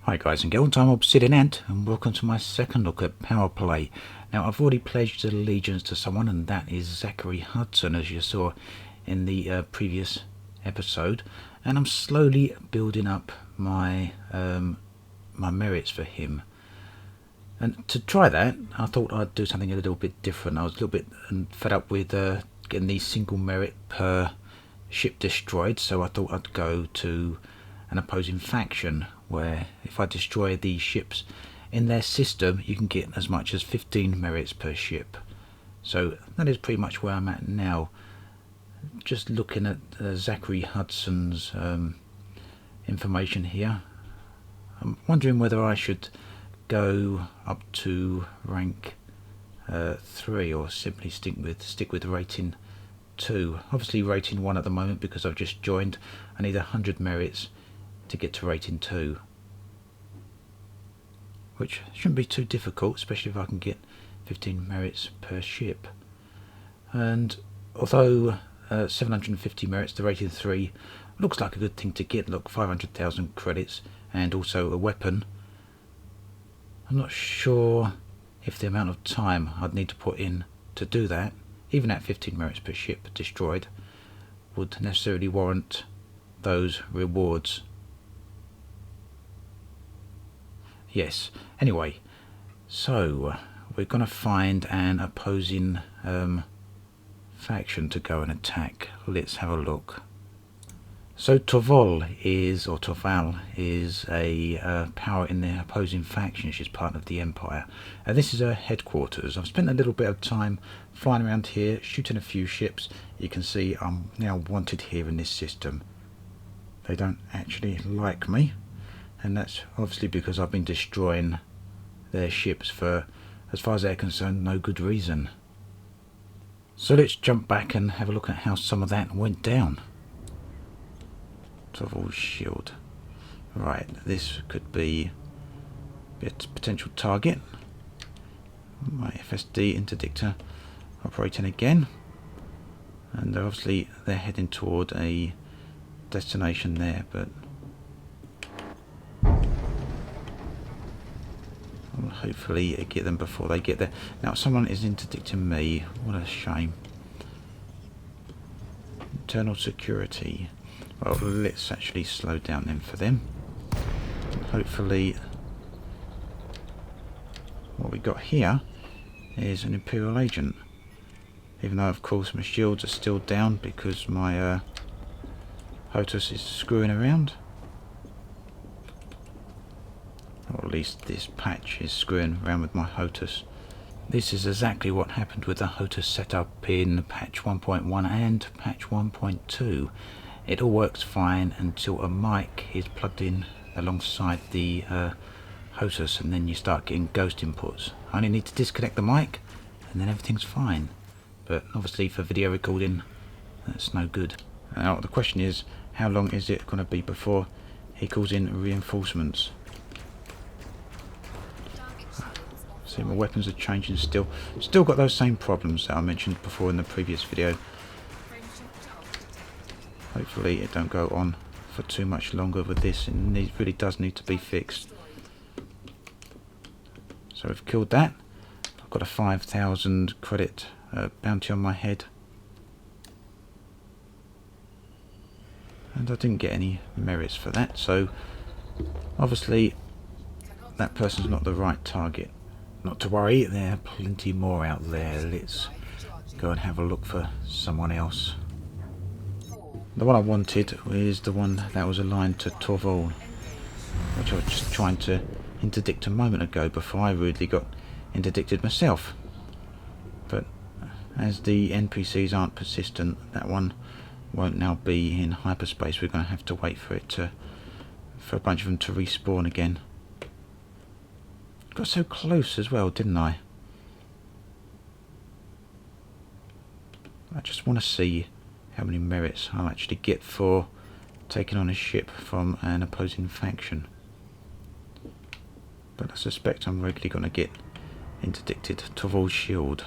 Hi guys and girls, I'm Obsidian Ant and welcome to my second look at Powerplay. Now I've already pledged allegiance to someone, and that is Zachary Hudson, as you saw in the previous episode, and I'm slowly building up my my merits for him. And to try that, I thought I'd do something a little bit different. I was a little bit fed up with getting the single merit per ship destroyed, so I thought I'd go to an opposing faction where if I destroy the ships in their system, you can get as much as 15 merits per ship. So that is pretty much where I'm at now. Just looking at Zachary Hudson's information here, I'm wondering whether I should go up to rank 3 or simply stick with rating 2. Obviously rating 1 at the moment because I've just joined. I need 100 merits to get to rating 2, which shouldn't be too difficult, especially if I can get 15 merits per ship. And although 750 merits to rating 3 looks like a good thing to get, look, 500,000 credits and also a weapon, I'm not sure if the amount of time I'd need to put in to do that, even at 15 merits per ship destroyed, would necessarily warrant those rewards. Yes, anyway, so we're going to find an opposing faction to go and attack. Let's have a look. So Torval is a power in the opposing faction. She's part of the Empire. This is her headquarters. I've spent a little bit of time flying around here, shooting a few ships. You can see I'm now wanted here in this system. They don't actually like me, and that's obviously because I've been destroying their ships for, as far as they're concerned, no good reason. So let's jump back and have a look at how some of that went down. Torval's shield. Right, this could be a potential target. My FSD interdictor operating again, and obviously they're heading toward a destination there, but I'll hopefully get them before they get there. Now someone is interdicting me. What a shame. Internal security. Well, let's actually slow down then for them. And hopefully what we got here is an Imperial agent. Even though of course my shields are still down because my HOTAS is screwing around. Or at least this patch is screwing around with my HOTAS. This is exactly what happened with the HOTAS setup in patch 1.1 and patch 1.2. It all works fine until a mic is plugged in alongside the HOTAS, and then you start getting ghost inputs. I only need to disconnect the mic and then everything's fine. But obviously for video recording that's no good. Now the question is, how long is it going to be before he calls in reinforcements? See, my weapons are changing still. Still got those same problems that I mentioned before in the previous video. Hopefully it don't go on for too much longer with this, and it really does need to be fixed. So we've killed that. I've got a 5,000 credit bounty on my head. And I didn't get any merits for that, so obviously that person's not the right target. Not to worry, there are plenty more out there. Let's go and have a look for someone else. The one I wanted is the one that was aligned to Torval, which I was just trying to interdict a moment ago before I rudely got interdicted myself. But as the NPCs aren't persistent, that one won't now be in hyperspace. We're going to have to wait for it for a bunch of them to respawn again. Got so close as well, didn't I? I just want to see how many merits I'll actually get for taking on a ship from an opposing faction. But I suspect I'm regularly going to get interdicted. Torval's shield.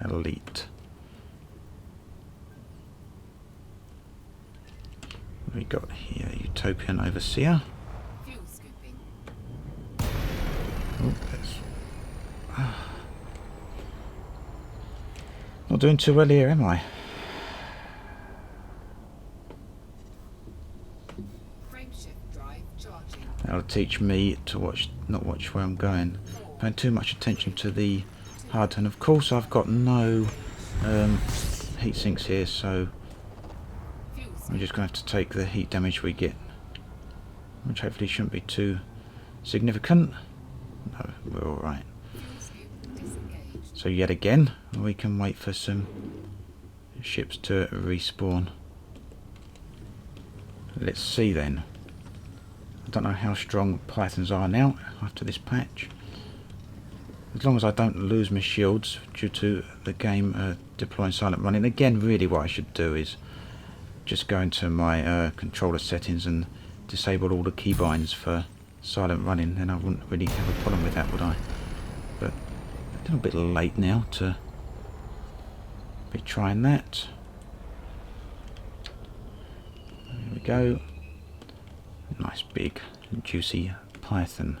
Elite. What have we got here? Utopian Overseer. Not doing too well here, am I? That'll teach me to not watch where I'm going. Paying too much attention to the HUD, and of course I've got no heat sinks here, so I'm just going to have to take the heat damage we get, which hopefully shouldn't be too significant. No, we're alright. So yet again, we can wait for some ships to respawn. Let's see then. I don't know how strong Pythons are now after this patch. As long as I don't lose my shields due to the game deploying silent running. Again, really what I should do is just go into my controller settings and disable all the keybinds for silent running, then I wouldn't really have a problem with that, would I? But a little bit late now to be trying that. There we go. Nice big juicy Python.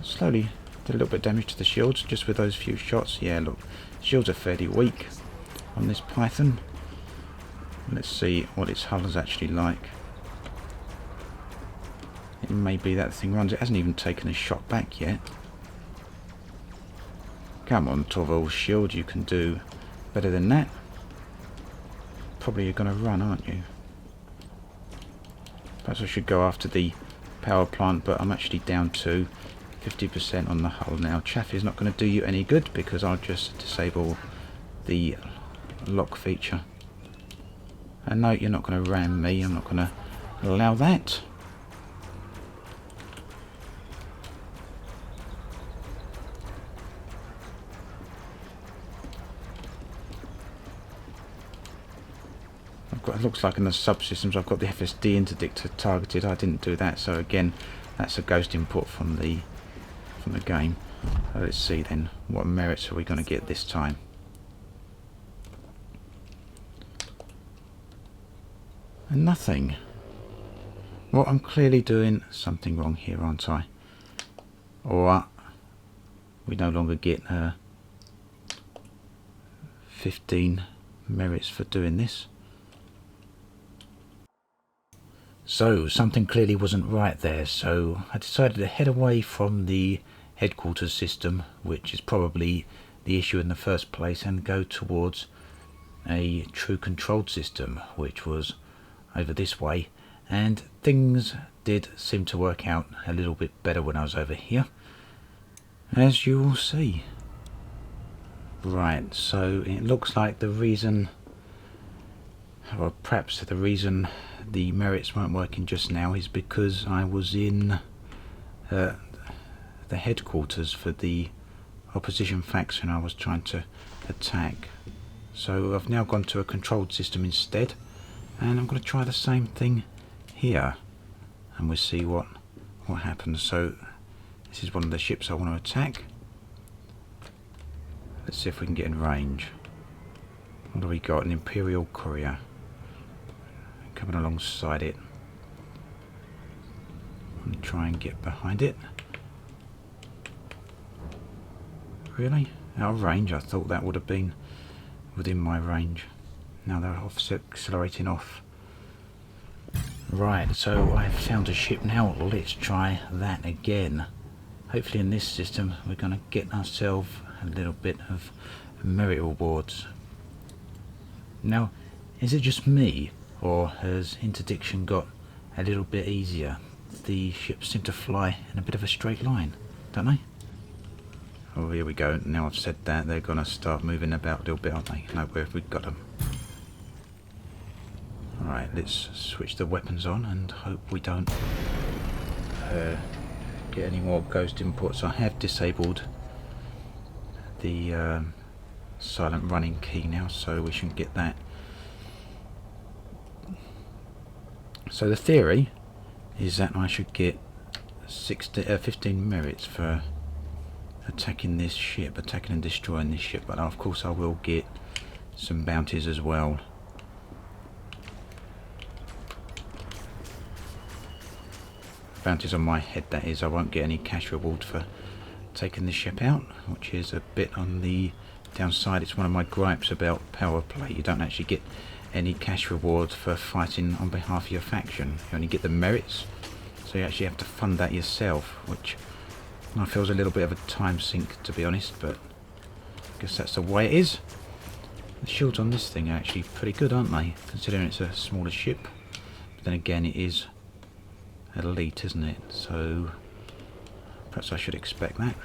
Slowly did a little bit of damage to the shields just with those few shots. Yeah, look, shields are fairly weak on this Python. Let's see what its hull is actually like. It may be that thing runs. It hasn't even taken a shot back yet. Come on, Torval shield, you can do better than that. Probably you're going to run, aren't you? Perhaps I should go after the power plant, but I'm actually down to 50% on the hull now. Chaff is not going to do you any good because I'll just disable the lock feature. And no, you're not going to ram me. I'm not going to allow that. It looks like in the subsystems I've got the FSD interdictor targeted. I didn't do that, so again that's a ghost input from the game. Let's see then, what merits are we going to get this time? And nothing. Well, I'm clearly doing something wrong here, aren't I? Or we no longer get 15 merits for doing this. So, something clearly wasn't right there, so I decided to head away from the headquarters system, which is probably the issue in the first place, and go towards a true controlled system, which was over this way, and things did seem to work out a little bit better when I was over here, as you will see. Right, so it looks like the reason, or perhaps the reason the merits weren't working just now is because I was in the headquarters for the opposition faction I was trying to attack. So I've now gone to a controlled system instead, and I'm going to try the same thing here, and we'll see what happens. So this is one of the ships I want to attack. Let's see if we can get in range. What do we got? An Imperial Courier coming alongside it. I'm going to try and get behind it. Really? Out of range? I thought that would have been within my range. Now they're accelerating off. Right, so I've found a ship now. Let's try that again. Hopefully in this system we're going to get ourselves a little bit of merit rewards. Now, is it just me, or has interdiction got a little bit easier? The ships seem to fly in a bit of a straight line, don't they? Oh, here we go. Now I've said that, they're going to start moving about a little bit, aren't they? No, where have we got them? Alright, let's switch the weapons on and hope we don't get any more ghost inputs. I have disabled the silent running key now, so we shouldn't get that. So the theory is that I should get 15 merits for attacking this ship, attacking and destroying this ship, but of course I will get some bounties as well. Bounties on my head, that is. I won't get any cash reward for taking the ship out, which is a bit on the downside. It's one of my gripes about Powerplay. You don't actually get any cash reward for fighting on behalf of your faction. You only get the merits, so you actually have to fund that yourself, which I feel is a little bit of a time sink, to be honest, but I guess that's the way it is. The shields on this thing are actually pretty good, aren't they, considering it's a smaller ship. But then again, it is elite, isn't it? So perhaps I should expect that.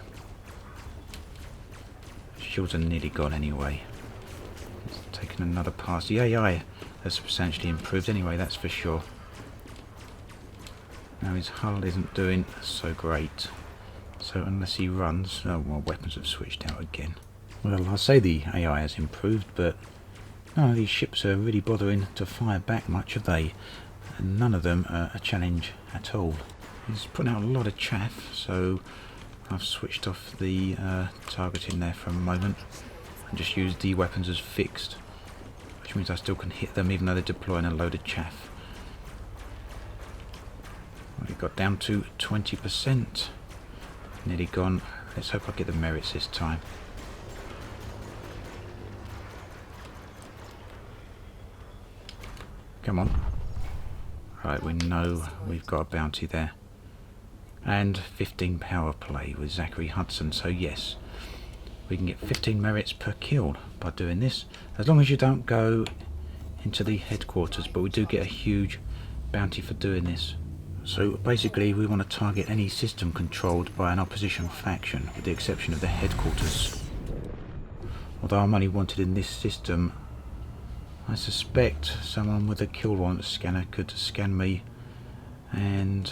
Shields are nearly gone anyway. It's taken another pass. The AI has substantially improved anyway, that's for sure. Now his hull isn't doing so great. So unless he runs... oh, well, weapons have switched out again. Well, I say the AI has improved, but none of these ships are really bothering to fire back much, are they? And none of them are a challenge at all. He's putting out a lot of chaff, so I've switched off the targeting there for a moment and just used the weapons as fixed, which means I still can hit them even though they're deploying a load of chaff. Well, it got down to 20%. Nearly gone. Let's hope I get the merits this time. Come on. Right, we know we've got a bounty there. And 15 power play with Zachary Hudson, so yes, we can get 15 merits per kill by doing this, as long as you don't go into the headquarters, but we do get a huge bounty for doing this. So basically we want to target any system controlled by an opposition faction, with the exception of the headquarters. Although I'm only wanted in this system, I suspect someone with a kill want scanner could scan me and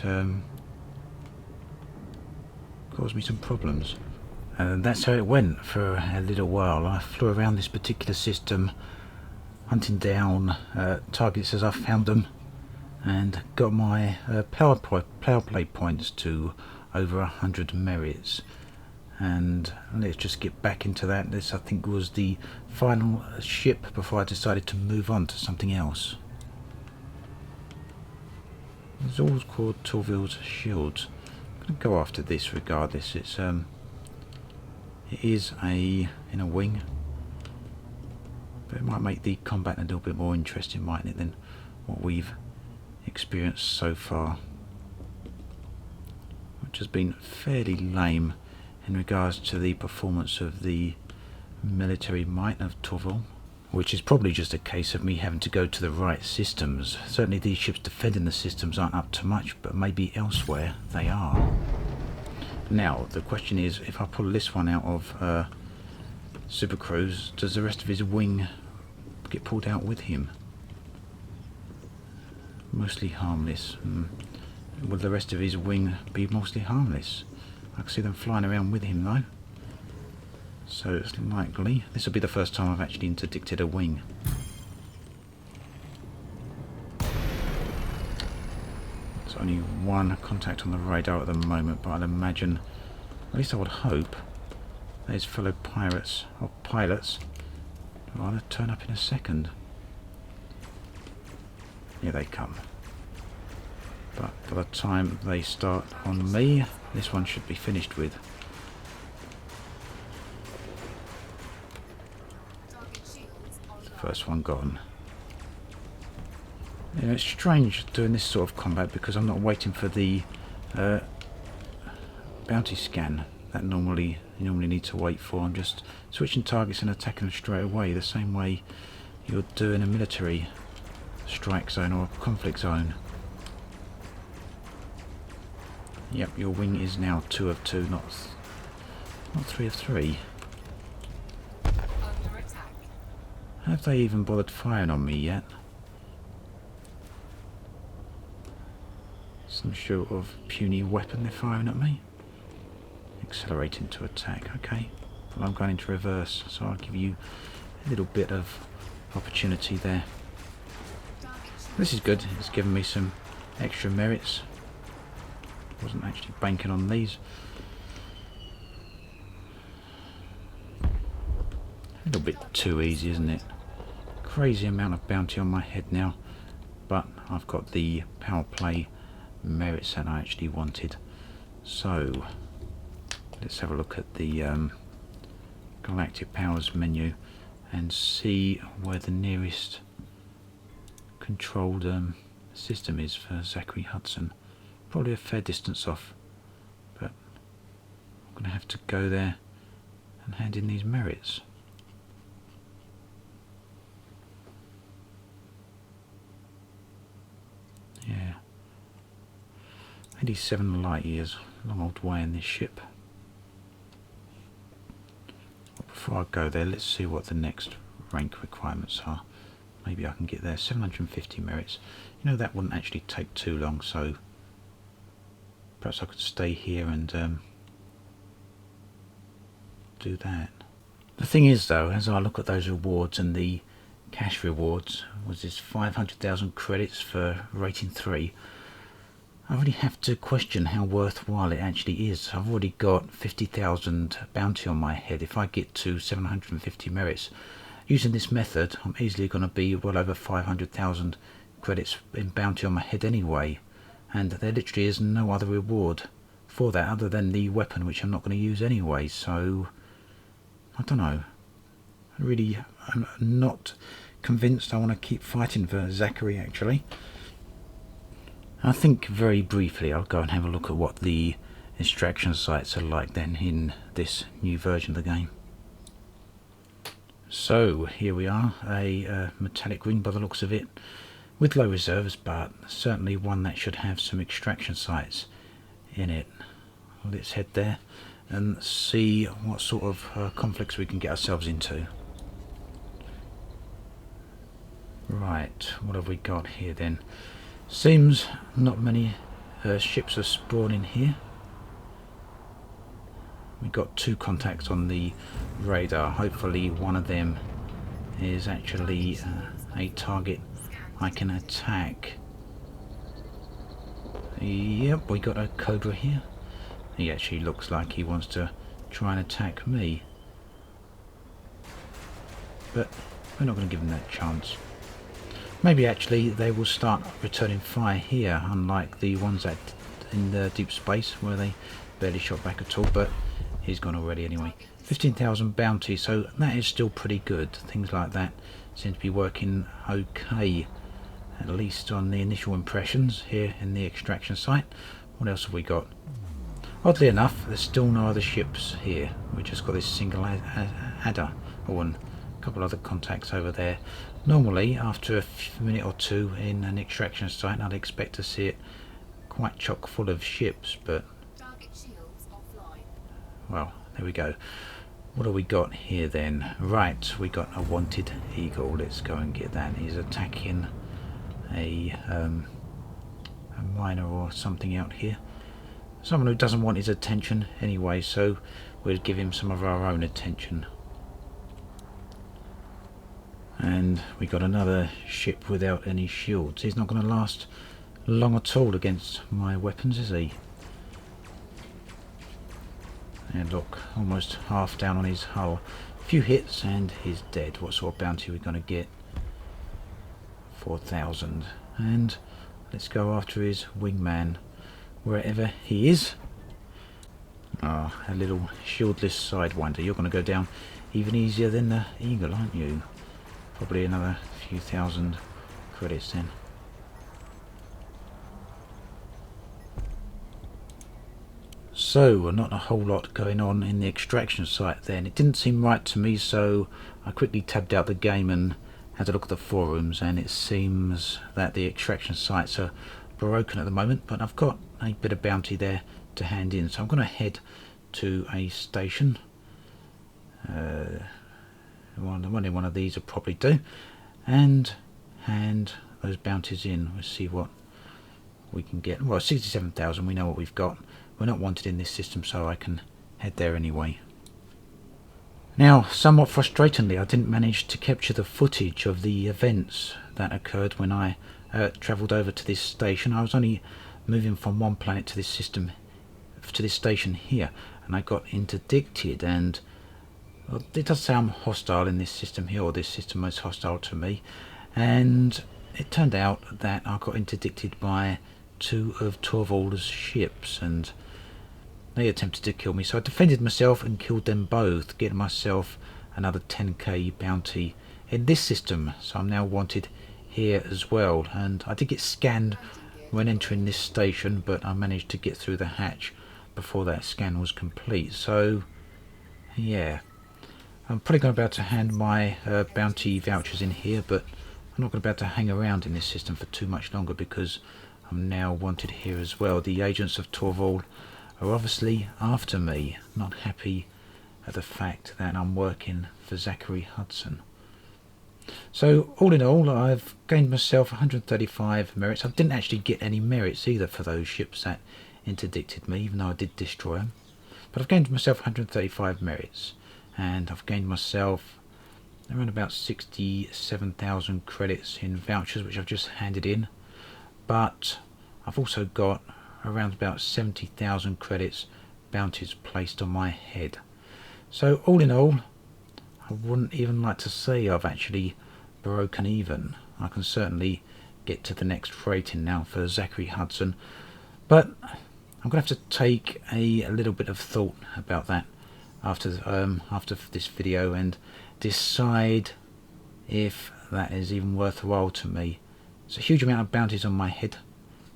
cause me some problems. And that's how it went for a little while. I flew around this particular system hunting down targets as I found them, and got my Powerplay points to over 100 merits. And let's just get back into that. This, I think, was the final ship before I decided to move on to something else. It's all called Torval's Shields. I'm going to go after this regardless. It is in a wing, but it might make the combat a little bit more interesting, mightn't it, than what we've experienced so far, which has been fairly lame in regards to the performance of the military might of Torval, which is probably just a case of me having to go to the right systems. Certainly these ships defending the systems aren't up to much, but maybe elsewhere they are. Now the question is, if I pull this one out of Super Cruise, does the rest of his wing get pulled out with him? Mostly harmless. Will the rest of his wing be mostly harmless? I can see them flying around with him though, so it's likely this will be the first time I've actually interdicted a wing. There's only one contact on the radar at the moment, but I'd imagine, at least I would hope, that his fellow pirates or pilots will either turn up in a second. Here they come. But by the time they start on me, this one should be finished with. First one gone. You know, it's strange doing this sort of combat because I'm not waiting for the bounty scan that you normally need to wait for. I'm just switching targets and attacking them straight away, the same way you'd do in a military strike zone or a conflict zone. Yep, your wing is now 2 of 2, not 3 of 3. Have they even bothered firing on me yet? Some sort of puny weapon they're firing at me. Accelerating to attack, okay. Well, I'm going into reverse, so I'll give you a little bit of opportunity there. This is good, it's given me some extra merits. Wasn't actually banking on these. little bit too easy, isn't it? Crazy amount of bounty on my head now, but I've got the power play merits that I actually wanted. So let's have a look at the Galactic Powers menu and see where the nearest controlled system is for Zachary Hudson. Probably a fair distance off, but I'm going to have to go there and hand in these merits. Yeah, 87 light years, long old way in this ship. But before I go there, let's see what the next rank requirements are. Maybe I can get there. 750 merits. You know, that wouldn't actually take too long, so perhaps I could stay here and do that. The thing is though, as I look at those rewards, and the cash rewards was this 500,000 credits for rating 3, I really have to question how worthwhile it actually is. I've already got 50,000 bounty on my head. If I get to 750 merits, using this method, I'm easily going to be well over 500,000 credits in bounty on my head anyway, and there literally is no other reward for that other than the weapon, which I'm not going to use anyway. So I don't know, I'm not convinced I want to keep fighting for Zachary actually. I think very briefly I'll go and have a look at what the extraction sites are like then in this new version of the game. So here we are, a metallic ring by the looks of it, with low reserves, but certainly one that should have some extraction sites in it. Let's head there and see what sort of conflicts we can get ourselves into. Right, what have we got here then? Seems not many ships are spawning here. We've got 2 contacts on the radar. Hopefully one of them is actually a target I can attack. Yep, we got a Cobra here. He actually looks like he wants to try and attack me, but we're not going to give him that chance. Maybe actually they will start returning fire here, unlike the ones that in the deep space where they barely shot back at all, but he's gone already anyway. 15,000 bounty, so that is still pretty good. Things like that seem to be working okay, at least on the initial impressions here in the extraction site. What else have we got? Oddly enough, there's still no other ships here. We just got this single adder, and a couple other contacts over there. Normally, after a minute or two in an extraction site, I'd expect to see it quite chock full of ships, but well, there we go. What have we got here then? Right, we got a wanted eagle. Let's go and get that. He's attacking a miner or something out here. Someone who doesn't want his attention anyway, so we'll give him some of our own attention. And we got another ship without any shields. He's not going to last long at all against my weapons, is he? And look, almost half down on his hull. A few hits and he's dead. What sort of bounty are we going to get? 4,000. And let's go after his wingman, wherever he is. Ah, a little shieldless sidewinder. You're going to go down even easier than the eagle, aren't you? Probably another few thousand credits then. So, not a whole lot going on in the extraction site then. It didn't seem right to me, so I quickly tabbed out the game and had a look at the forums, and it seems that the extraction sites are broken at the moment, but I've got a bit of bounty there to hand in, so I'm going to head to a station. One of these will probably do, and hand those bounties in. We'll see what we can get. Well, 67,000, we know what we've got. We're not wanted in this system, so I can head there anyway. Now, somewhat frustratingly, I didn't manage to capture the footage of the events that occurred when I travelled over to this station. I was only moving from one planet to this system, to this station here, and I got interdicted, and Well, it does say I'm hostile in this system here, or this system is hostile to me, and it turned out that I got interdicted by 2 of Torval's ships, and they attempted to kill me, so I defended myself and killed them both, getting myself another 10k bounty in this system. So I'm now wanted here as well, and I did get scanned when entering this station, but I managed to get through the hatch before that scan was complete. So yeah, I'm probably going to be able to hand my bounty vouchers in here, but I'm not going to be able to hang around in this system for too much longer because I'm now wanted here as well. The agents of Torval are obviously after me, not happy at the fact that I'm working for Zachary Hudson. So all in all, I've gained myself 135 merits. I didn't actually get any merits either for those ships that interdicted me, even though I did destroy them. But I've gained myself 135 merits, and I've gained myself around about 67,000 credits in vouchers, which I've just handed in. But I've also got around about 70,000 credits bounties placed on my head. So all in all, I wouldn't even like to say I've actually broken even. I can certainly get to the next rating now for Zachary Hudson, but I'm going to have to take a little bit of thought about that after this video and decide if that is even worthwhile to me. It's a huge amount of bounties on my head.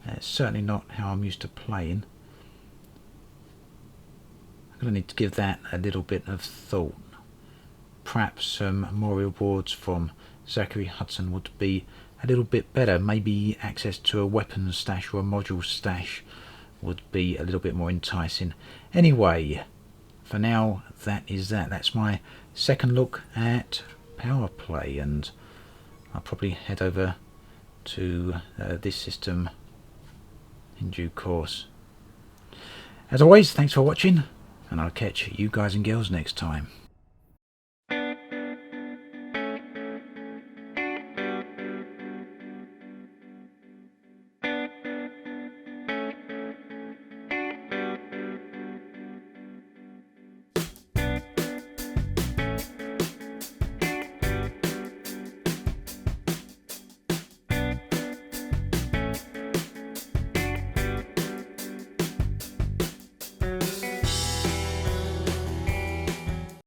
It's certainly not how I'm used to playing. I'm going to need to give that a little bit of thought. Perhaps some more rewards from Zachary Hudson would be a little bit better. Maybe access to a weapons stash or a module stash would be a little bit more enticing. Anyway, for now, that is that. That's my second look at Powerplay, and I'll probably head over to this system in due course. As always, thanks for watching, and I'll catch you guys and girls next time.